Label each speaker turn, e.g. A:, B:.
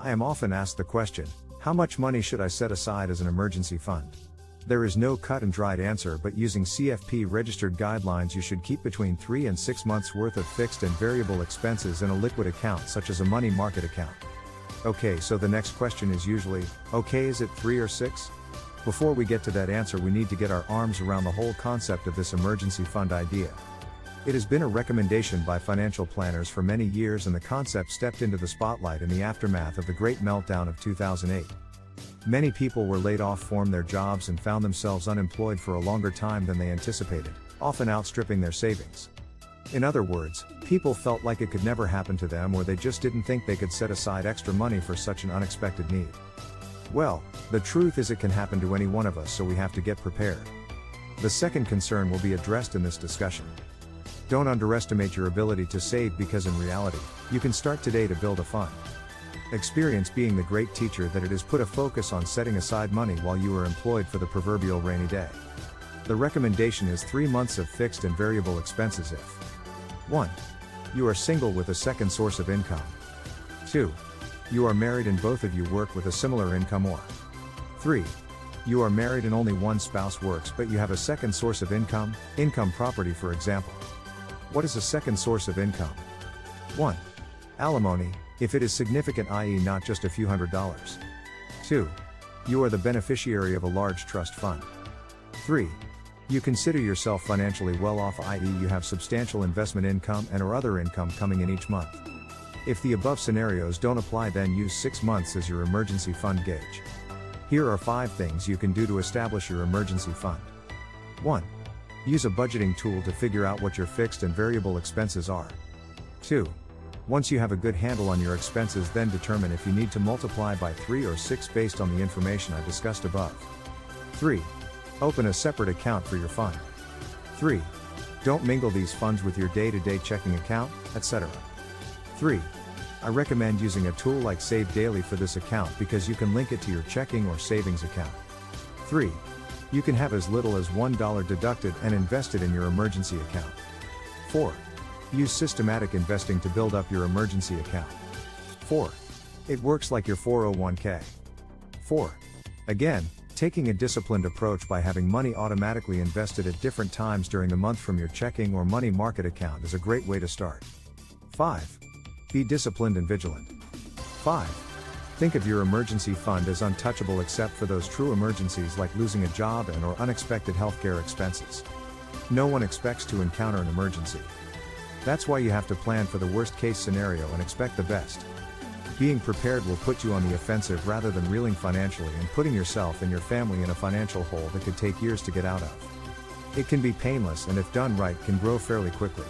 A: I am often asked the question, how much money should I set aside as an emergency fund? There is no cut and dried answer, but using CFP registered guidelines, you should keep between 3 and 6 months worth of fixed and variable expenses in a liquid account such as a money market account. Okay, so the next question is usually, okay, is it 3 or 6? Before we get to that answer, we need to get our arms around the whole concept of this emergency fund idea. It has been a recommendation by financial planners for many years, and the concept stepped into the spotlight in the aftermath of the Great Meltdown of 2008. Many people were laid off from their jobs and found themselves unemployed for a longer time than they anticipated, often outstripping their savings. In other words, people felt like it could never happen to them, or they just didn't think they could set aside extra money for such an unexpected need. Well, the truth is it can happen to any one of us, so we have to get prepared. The second concern will be addressed in this discussion. Don't underestimate your ability to save, because in reality, you can start today to build a fund. Experience being the great teacher that it is, put a focus on setting aside money while you are employed for the proverbial rainy day. The recommendation is 3 months of fixed and variable expenses if 1. You are single with a second source of income. 2. You are married and both of you work with a similar income, or 3. You are married and only one spouse works but you have a second source of income, property for example. What is a second source of income? 1. Alimony, if it is significant, i.e. not just a few $100s. 2. You are the beneficiary of a large trust fund. 3. You consider yourself financially well off, i.e. you have substantial investment income and or other income coming in each month. If the above scenarios don't apply, then use 6 months as your emergency fund gauge. Here are 5 things you can do to establish your emergency fund. 1. Use a budgeting tool to figure out what your fixed and variable expenses are. 2. Once you have a good handle on your expenses, then determine if you need to multiply by 3 or 6 based on the information I discussed above. 3. Open a separate account for your fund. 3. Don't mingle these funds with your day-to-day checking account, etc. 3. I recommend using a tool like Save Daily for this account because you can link it to your checking or savings account. 3. You can have as little as $1 deducted and invested in your emergency account. 4. Use systematic investing to build up your emergency account. 4. It works like your 401k. 4. Again, taking a disciplined approach by having money automatically invested at different times during the month from your checking or money market account is a great way to start. 5. Be disciplined and vigilant. 5. Think of your emergency fund as untouchable except for those true emergencies like losing a job and or unexpected healthcare expenses. No one expects to encounter an emergency. That's why you have to plan for the worst case scenario and expect the best. Being prepared will put you on the offensive rather than reeling financially and putting yourself and your family in a financial hole that could take years to get out of. It can be painless and if done right can grow fairly quickly.